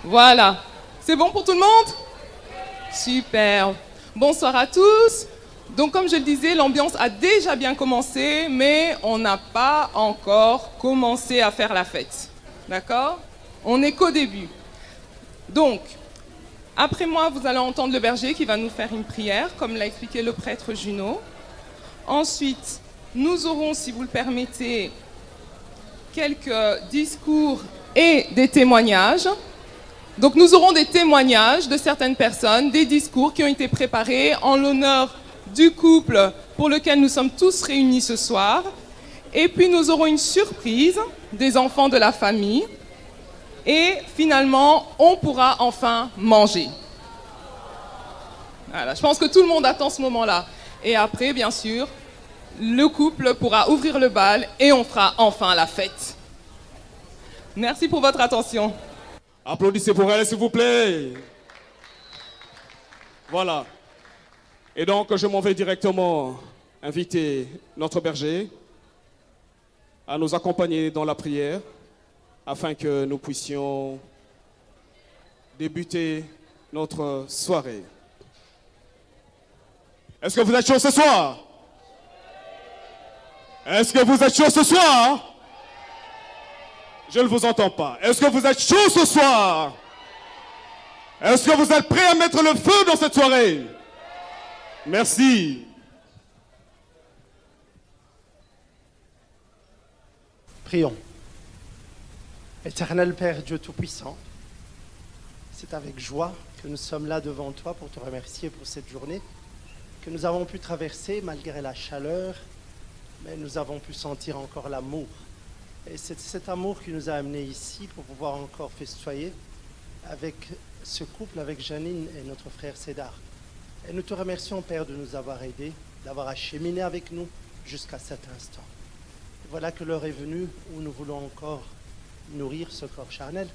Voilà. C'est bon pour tout le monde? Super. Bonsoir à tous. Donc comme je le disais, l'ambiance a déjà bien commencé, mais on n'a pas encore commencé à faire la fête. D'accord? On n'est qu'au début. Donc, après moi, vous allez entendre le berger qui va nous faire une prière, comme l'a expliqué le prêtre Junot. Ensuite, nous aurons, si vous le permettez, quelques discours et des témoignages. Donc nous aurons des témoignages de certaines personnes, des discours qui ont été préparés en l'honneur du couple pour lequel nous sommes tous réunis ce soir. Et puis nous aurons une surprise des enfants de la famille. Et finalement, on pourra enfin manger. Voilà, je pense que tout le monde attend ce moment-là. Et après, bien sûr, le couple pourra ouvrir le bal et on fera enfin la fête. Merci pour votre attention. Applaudissez pour elle, s'il vous plaît. Voilà. Et donc, je m'en vais directement inviter notre berger à nous accompagner dans la prière afin que nous puissions débuter notre soirée. Est-ce que vous êtes chaud ce soir? Est-ce que vous êtes chaud ce soir? Je ne vous entends pas. Est-ce que vous êtes chaud ce soir? Est-ce que vous êtes prêts à mettre le feu dans cette soirée? Merci. Prions. Éternel Père Dieu Tout-Puissant, c'est avec joie que nous sommes là devant toi pour te remercier pour cette journée que nous avons pu traverser malgré la chaleur, mais nous avons pu sentir encore l'amour. Et c'est cet amour qui nous a amenés ici pour pouvoir encore festoyer avec ce couple, avec Janine et notre frère Cédar. Et nous te remercions, Père, de nous avoir aidés, d'avoir acheminé avec nous jusqu'à cet instant. Et voilà que l'heure est venue où nous voulons encore nourrir ce corps charnel.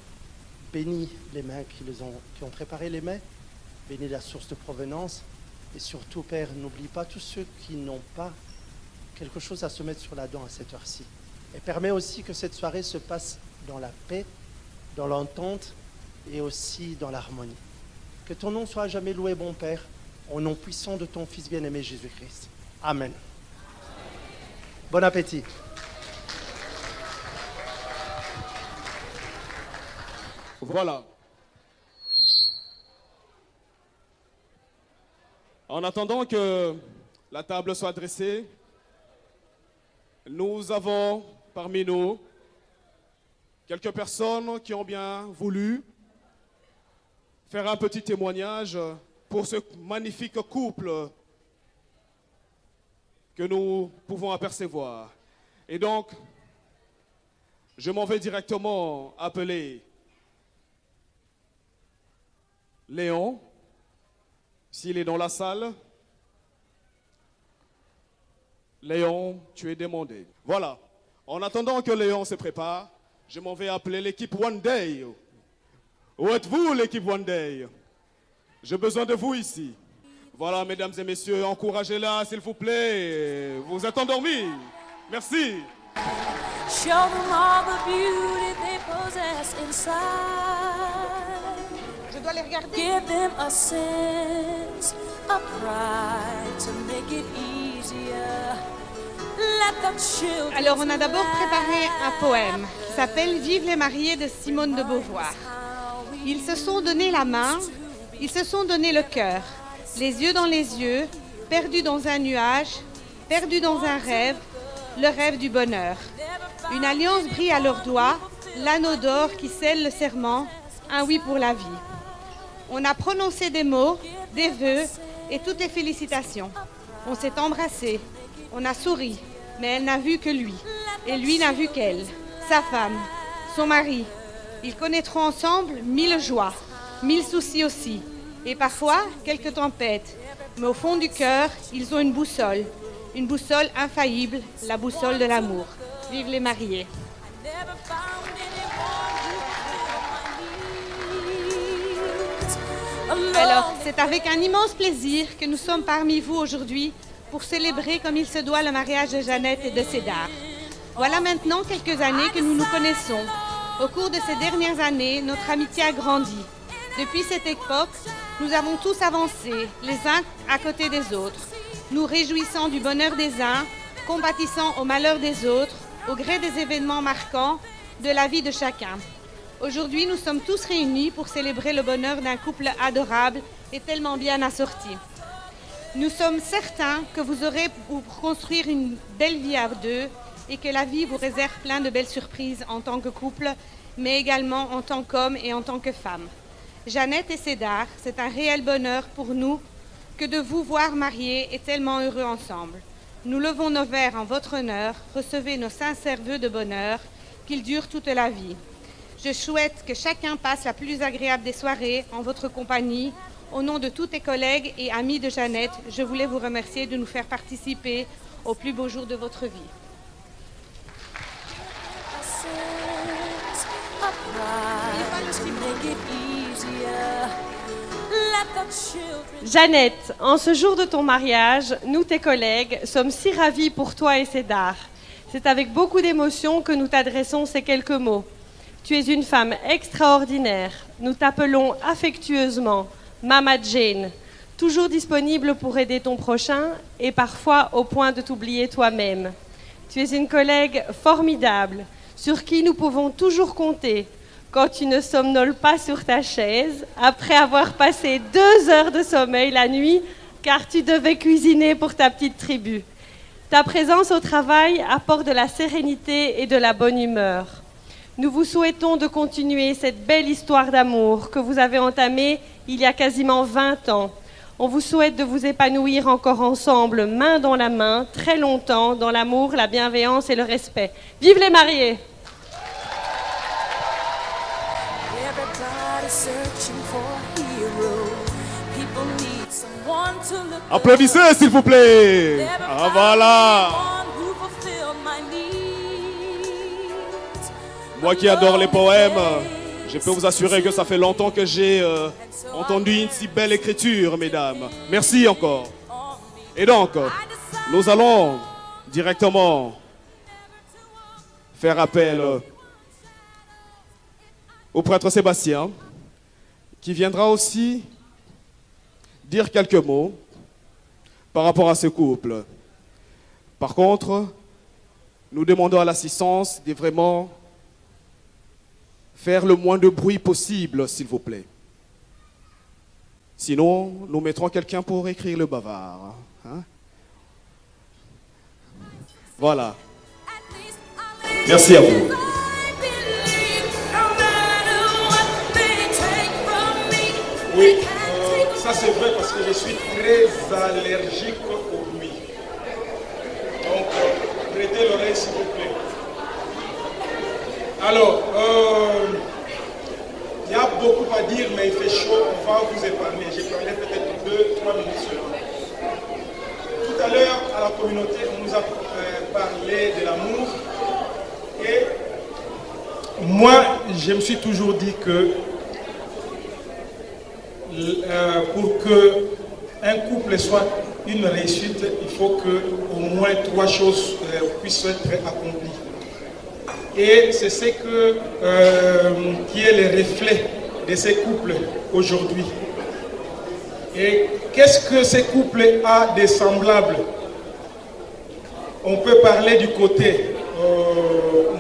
Bénis les mains qui ont préparé les mets, bénis la source de provenance. Et surtout, Père, n'oublie pas tous ceux qui n'ont pas quelque chose à se mettre sur la dent à cette heure-ci. Et permet aussi que cette soirée se passe dans la paix, dans l'entente et aussi dans l'harmonie. Que ton nom soit jamais loué, bon Père, au nom puissant de ton Fils bien-aimé Jésus-Christ. Amen. Bon appétit. Voilà. En attendant que la table soit dressée, nous avons parmi nous quelques personnes qui ont bien voulu faire un petit témoignage pour ce magnifique couple que nous pouvons apercevoir. Et donc, je m'en vais directement appeler Léon, s'il est dans la salle. Léon, tu es demandé. Voilà. En attendant que Léon se prépare, je m'en vais appeler l'équipe One Day. Où êtes-vous, l'équipe One Day? J'ai besoin de vous ici. Voilà, mesdames et messieurs, encouragez-la, s'il vous plaît. Vous êtes endormis. Merci. Show them all the beauty they possess inside. Je dois les regarder. Give them a sense of pride to make it easier. Alors, on a d'abord préparé un poème qui s'appelle « Vive les mariés » de Simone de Beauvoir. Ils se sont donné la main, ils se sont donné le cœur, les yeux dans les yeux, perdus dans un nuage, perdus dans un rêve, le rêve du bonheur. Une alliance brille à leurs doigts, l'anneau d'or qui scelle le serment, un oui pour la vie. On a prononcé des mots, des vœux et toutes les félicitations. On s'est embrassé, on a souri, mais elle n'a vu que lui. Et lui n'a vu qu'elle, sa femme, son mari. Ils connaîtront ensemble 1000 joies, 1000 soucis aussi. Et parfois, quelques tempêtes. Mais au fond du cœur, ils ont une boussole infaillible, la boussole de l'amour. Vive les mariés. Alors, c'est avec un immense plaisir que nous sommes parmi vous aujourd'hui pour célébrer comme il se doit le mariage de Jeannette et de Cédar. Voilà maintenant quelques années que nous nous connaissons. Au cours de ces dernières années, notre amitié a grandi. Depuis cette époque, nous avons tous avancé, les uns à côté des autres, nous réjouissant du bonheur des uns, compatissant au malheur des autres, au gré des événements marquants de la vie de chacun. Aujourd'hui, nous sommes tous réunis pour célébrer le bonheur d'un couple adorable et tellement bien assorti. Nous sommes certains que vous aurez pour construire une belle vie à deux et que la vie vous réserve plein de belles surprises en tant que couple, mais également en tant qu'homme et en tant que femme. Jeannette et Cédar, c'est un réel bonheur pour nous que de vous voir mariés et tellement heureux ensemble. Nous levons nos verres en votre honneur, recevez nos sincères vœux de bonheur, qu'ils durent toute la vie. Je souhaite que chacun passe la plus agréable des soirées en votre compagnie. Au nom de tous tes collègues et amis de Jeannette, je voulais vous remercier de nous faire participer au plus beau jour de votre vie. Jeannette, en ce jour de ton mariage, nous, tes collègues, sommes si ravis pour toi et Cédar. C'est avec beaucoup d'émotion que nous t'adressons ces quelques mots. Tu es une femme extraordinaire. Nous t'appelons affectueusement Mama Jane, toujours disponible pour aider ton prochain et parfois au point de t'oublier toi-même. Tu es une collègue formidable, sur qui nous pouvons toujours compter quand tu ne somnoles pas sur ta chaise, après avoir passé 2 heures de sommeil la nuit, car tu devais cuisiner pour ta petite tribu. Ta présence au travail apporte de la sérénité et de la bonne humeur. Nous vous souhaitons de continuer cette belle histoire d'amour que vous avez entamée il y a quasiment 20 ans. On vous souhaite de vous épanouir encore ensemble, main dans la main, très longtemps, dans l'amour, la bienveillance et le respect. Vive les mariés! Applaudissez s'il vous plaît. Ah voilà. Moi qui adore les poèmes, je peux vous assurer que ça fait longtemps que j'ai entendu une si belle écriture, mesdames. Merci encore. Et donc, nous allons directement faire appel au prêtre Sébastien, qui viendra aussi dire quelques mots par rapport à ce couple. Par contre, nous demandons à l'assistance de vraiment faire le moins de bruit possible, s'il vous plaît. Sinon, nous mettrons quelqu'un pour écrire le bavard. Hein? Voilà. Merci à vous. Oui, ça c'est vrai parce que je suis très allergique au bruit. Donc, prêtez l'oreille s'il vous plaît. Alors, il y a beaucoup à dire, mais il fait chaud, on va vous épargner. J'ai parlé peut-être 2-3 minutes seulement. Tout à l'heure, à la communauté, on nous a parlé de l'amour. Et moi, je me suis toujours dit que pour qu'un couple soit une réussite, il faut qu'au moins 3 choses puissent être accomplies. Et c'est ce qui est le reflet de ces couples aujourd'hui. Et qu'est-ce que ces couples ont de semblable? On peut parler du côté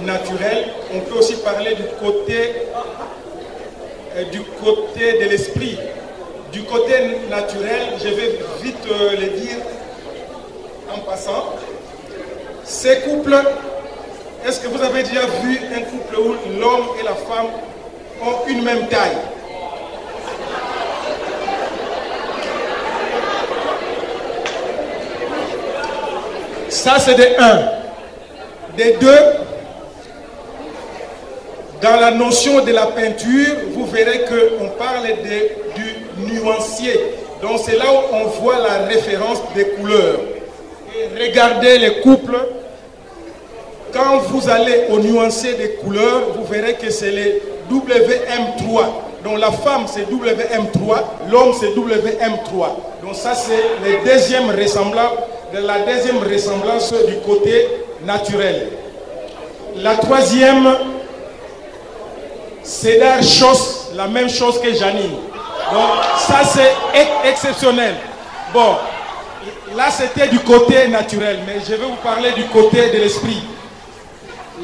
naturel, on peut aussi parler du côté de l'esprit. Du côté naturel, je vais vite le dire en passant. Ces couples, est-ce que vous avez déjà vu un couple où l'homme et la femme ont une même taille? Ça c'est de 1. De 2, dans la notion de la peinture, vous verrez qu'on parle du nuancier. Donc c'est là où on voit la référence des couleurs. Et regardez les couples. Quand vous allez au nuancier des couleurs, vous verrez que c'est les WM3. Donc la femme c'est WM3, l'homme c'est WM3. Donc ça c'est la deuxième ressemblance du côté naturel. La troisième Cédar chose la même chose que Janine. Donc ça c'est exceptionnel. Bon, là c'était du côté naturel, mais je vais vous parler du côté de l'esprit.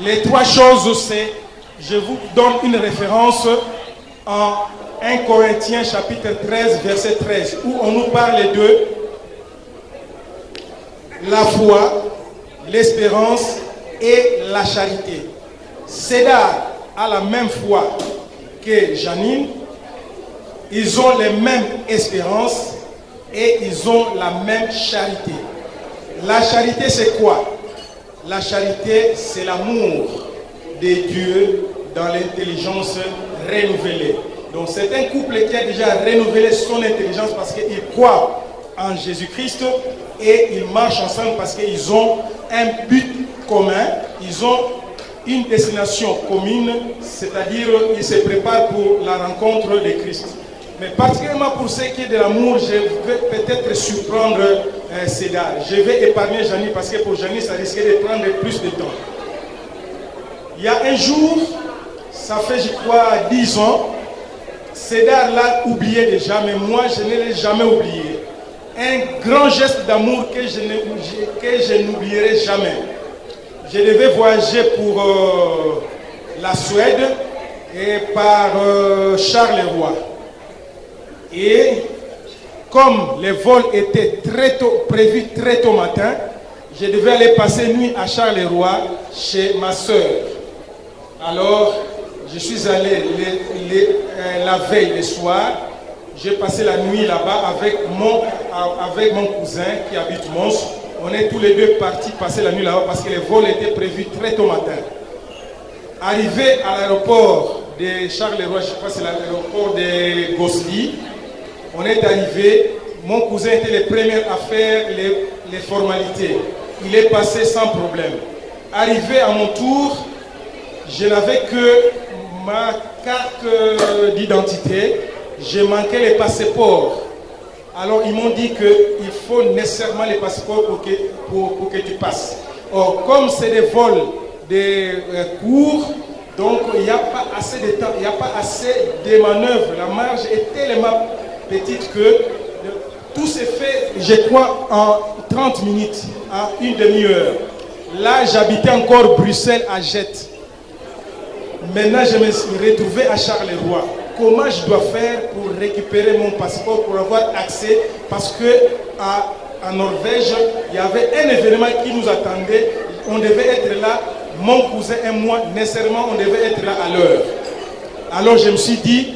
Les trois choses, c'est, je vous donne une référence en 1 Corinthiens chapitre 13, verset 13, où on nous parle de la foi, l'espérance et la charité. Cédar a la même foi que Janine, ils ont les mêmes espérances et ils ont la même charité. La charité c'est quoi? La charité c'est l'amour de Dieu dans l'intelligence renouvelée. Donc c'est un couple qui a déjà renouvelé son intelligence parce qu'ils croient en Jésus-Christ et ils marchent ensemble parce qu'ils ont un but commun, ils ont une destination commune, c'est-à-dire ils se préparent pour la rencontre de Christ. Mais particulièrement pour ce qui est de l'amour, je vais peut-être surprendre Cédar. Je vais épargner Janine parce que pour Janine, ça risquait de prendre plus de temps. Il y a un jour, ça fait je crois 10 ans, Cédar l'a oublié déjà, mais moi je ne l'ai jamais oublié. Un grand geste d'amour que je n'oublierai jamais. Je devais voyager pour la Suède et par Charleroi. Et comme les vols étaient prévus très tôt matin, je devais aller passer nuit à Charleroi chez ma soeur. Alors, je suis allé la veille le soir. J'ai passé la nuit là-bas avec mon cousin qui habite Mons. On est tous les deux partis passer la nuit là-bas parce que les vols étaient prévus très tôt matin. Arrivé à l'aéroport de Charleroi, je ne sais pas si c'est l'aéroport de Gosselies, on est arrivé. Mon cousin était le premier à faire les formalités. Il est passé sans problème. Arrivé à mon tour, je n'avais que ma carte d'identité. Je manquais les passeports. Alors ils m'ont dit qu'il faut nécessairement les passeports pour que tu passes. Or, comme c'est des vols courts, donc il n'y a pas assez de temps, il n'y a pas assez de manœuvres. La marge est tellement petite que tout s'est fait, je crois, en 30 minutes, en une demi-heure. Là, j'habitais encore Bruxelles à Jette. Maintenant, je me suis retrouvé à Charleroi. Comment je dois faire pour récupérer mon passeport, pour avoir accès? Parce que en Norvège, il y avait un événement qui nous attendait. On devait être là, mon cousin et moi, nécessairement, on devait être là à l'heure. Alors je me suis dit,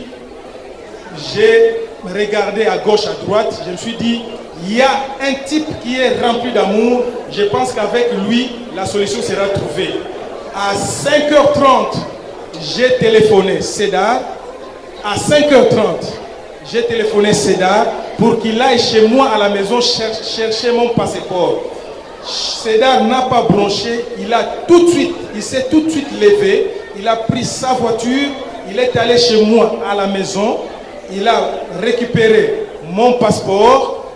j'ai regardé à gauche, à droite, je me suis dit, il y a un type qui est rempli d'amour, je pense qu'avec lui, la solution sera trouvée. À 5h30, j'ai téléphoné Cédar. À 5h30, j'ai téléphoné Cédar pour qu'il aille chez moi à la maison chercher mon passeport. Cédar n'a pas bronché, il s'est tout de suite levé, il a pris sa voiture, il est allé chez moi à la maison, il a récupéré mon passeport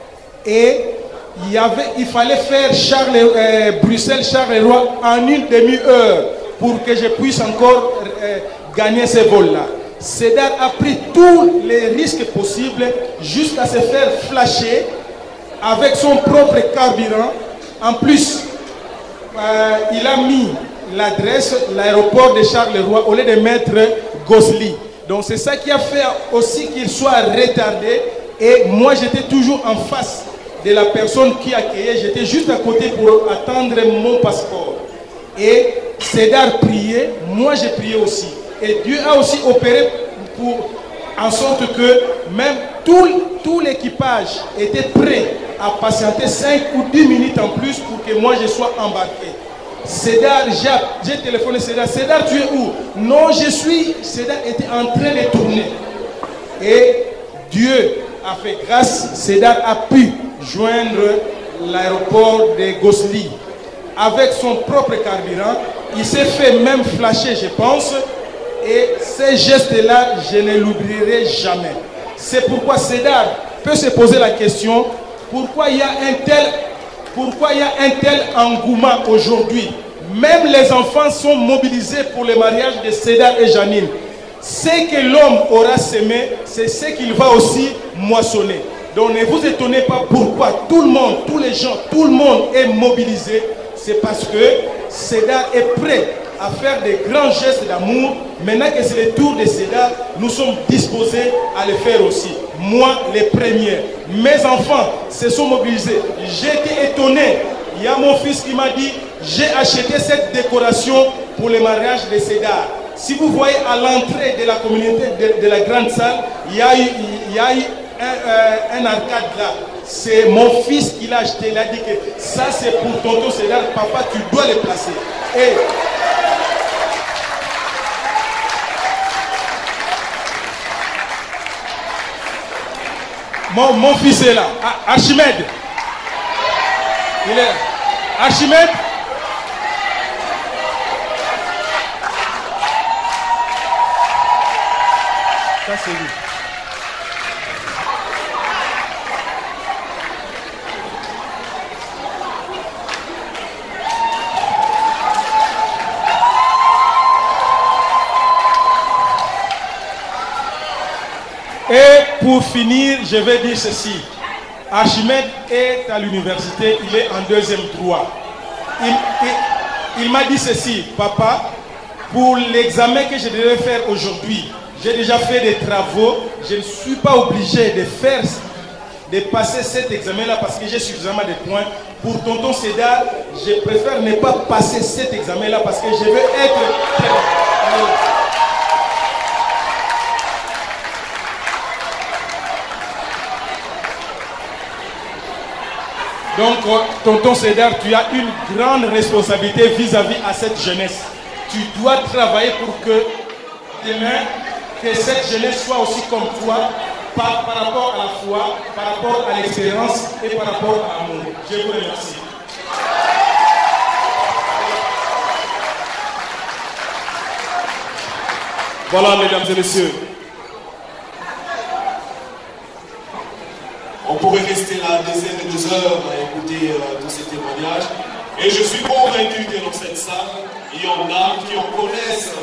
et il fallait faire Bruxelles-Charleroi en une demi-heure pour que je puisse encore gagner ce vol-là. Cédar a pris tous les risques possibles jusqu'à se faire flasher avec son propre carburant. En plus, il a mis l'adresse, l'aéroport de Charleroi au lieu de mettre Gosselies. Donc c'est ça qui a fait aussi qu'il soit retardé. Et moi j'étais toujours en face de la personne qui accueillait. J'étais juste à côté pour attendre mon passeport. Et Cédar priait, moi j'ai prié aussi. Et Dieu a aussi opéré en sorte que même tout l'équipage était prêt à patienter 5 ou 10 minutes en plus pour que moi je sois embarqué. Cédar, j'ai téléphoné Cédar. Cédar, tu es où? Non, Cédar était en train de tourner. Et Dieu a fait grâce. Cédar a pu joindre l'aéroport de Gosselies avec son propre carburant. Il s'est fait même flasher, je pense. Et ces gestes-là, je ne l'oublierai jamais. C'est pourquoi Cédar peut se poser la question, pourquoi il y a un tel engouement aujourd'hui? Même les enfants sont mobilisés pour le mariage de Cédar et Janine. ce que l'homme aura semé, c'est ce qu'il va aussi moissonner. Donc ne vous étonnez pas pourquoi tout le monde, tous les gens, tout le monde est mobilisé. C'est parce que Cédar est prêt à faire des grands gestes d'amour. Maintenant que c'est le tour de Cédar, nous sommes disposés à le faire aussi. Moi, les premiers. Mes enfants se sont mobilisés. J'étais étonné. Il y a mon fils qui m'a dit, j'ai acheté cette décoration pour le mariage de Cédar. Si vous voyez à l'entrée de la communauté de la grande salle, il y a eu un arcade là. C'est mon fils qui l'a acheté. Il a dit que ça c'est pour tonton Cédar. Papa, tu dois le placer. Et mon fils est là. Archimède. Il est là. Archimède. Ça c'est lui. Et pour finir, je vais dire ceci. Archimède est à l'université, il est en deuxième droit. Il m'a dit ceci, papa, pour l'examen que je devais faire aujourd'hui, j'ai déjà fait des travaux, je ne suis pas obligé de passer cet examen-là parce que j'ai suffisamment de points. Pour tonton Cédar, je préfère ne pas passer cet examen-là parce que je veux être... Donc, tonton Cédar, tu as une grande responsabilité vis-à-vis à cette jeunesse. Tu dois travailler pour que demain, que cette jeunesse soit aussi comme toi, par rapport à la foi, par rapport à l'expérience et par rapport à l'amour. Je vous remercie. Voilà, mesdames et messieurs. On pourrait rester là des heures et des heures à écouter tous ces témoignages. Et je suis convaincu que dans cette salle, il y en a qui en connaissent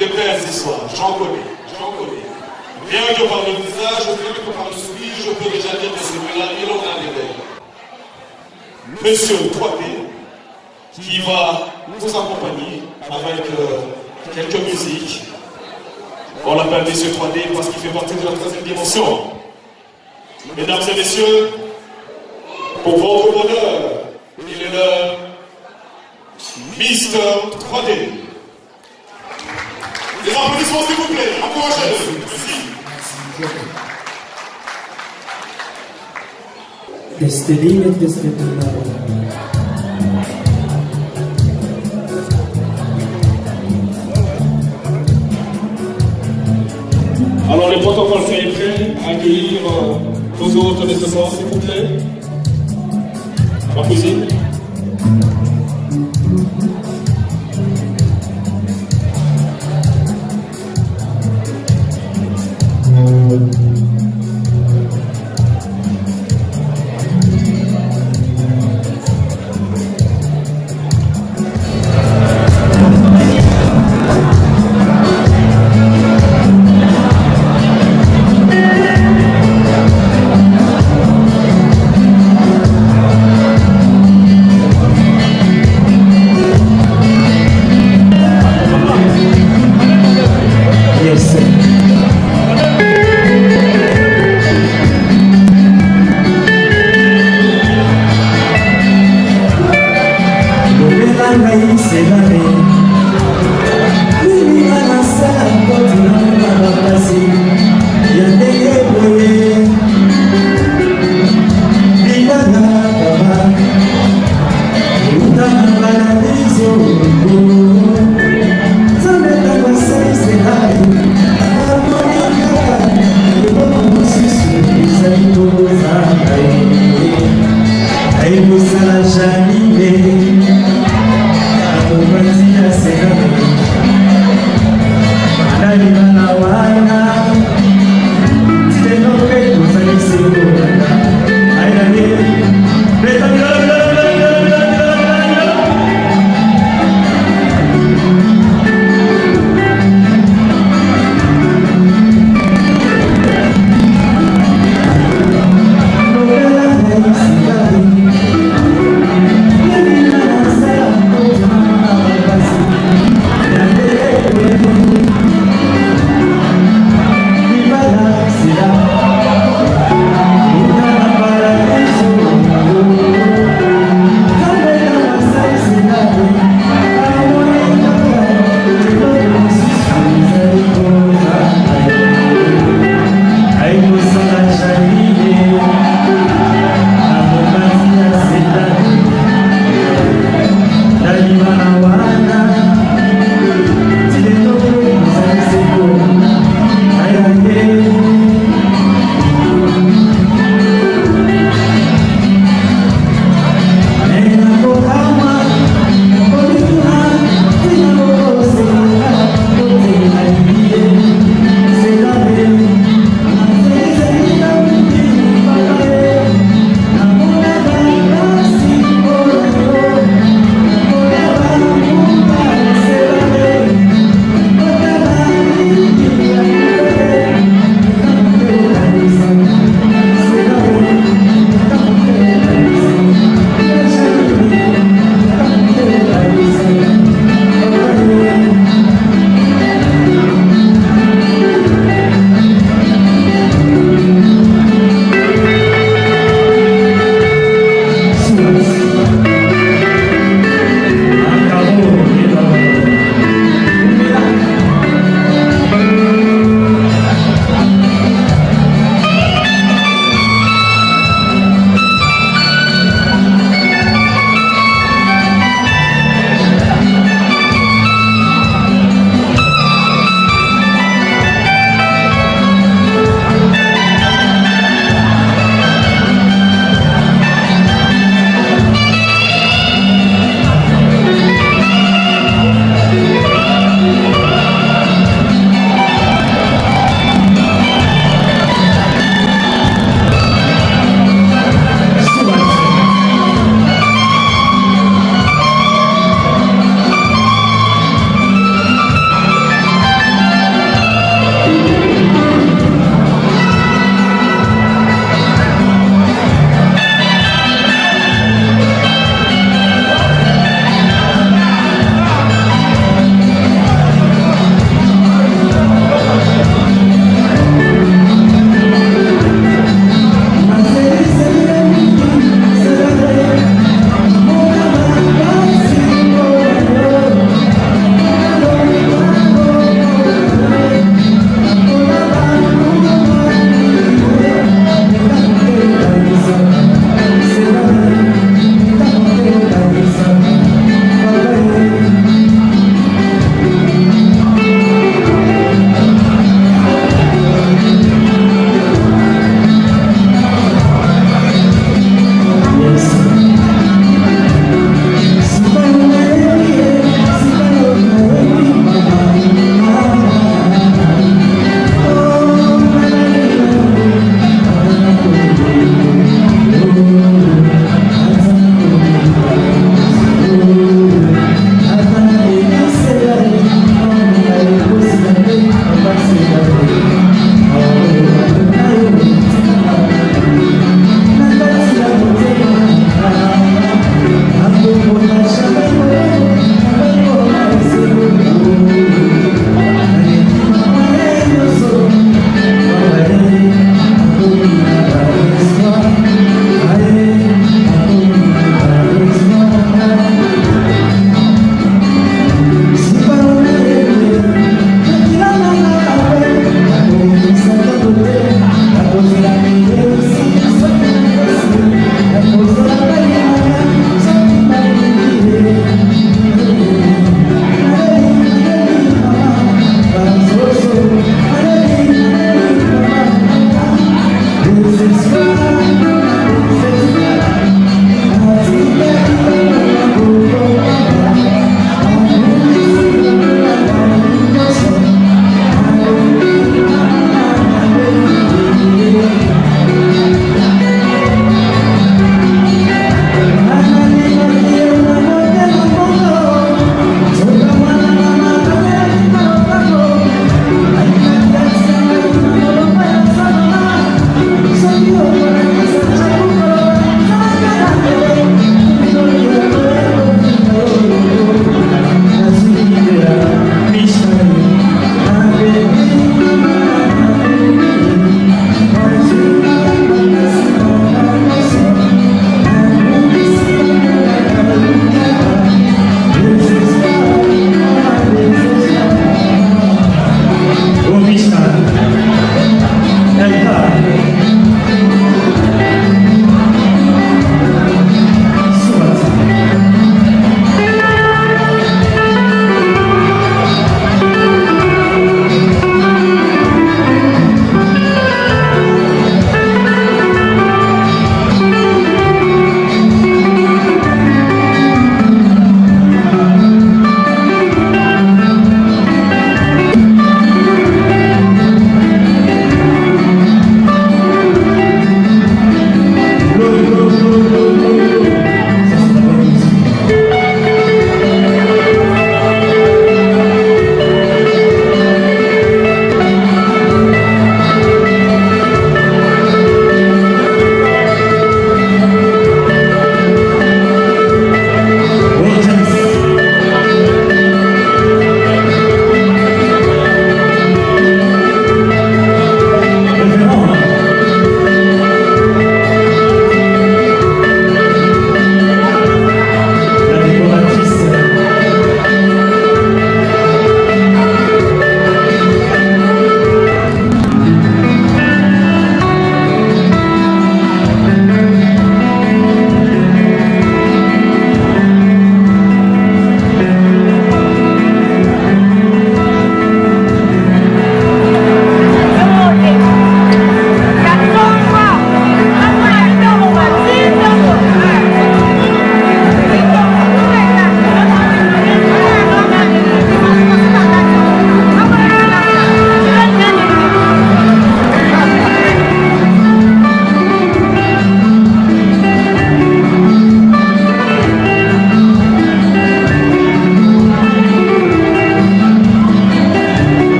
de belles histoires. J'en connais. Rien que par le visage, rien que par le sourire, je peux déjà dire que celui-là, il en a des belles. Monsieur 3D, qui va vous accompagner avec quelques musiques. On l'appelle Monsieur 3D parce qu'il fait partie de la troisième dimension. Mesdames et messieurs, pour votre bonheur, il est le Mister 3D. Les applaudissements s'il vous plaît, encouragez-le. Alors les protocoles sont prêts à accueillir vos autres de ce soir, s'il vous plaît. La cuisine.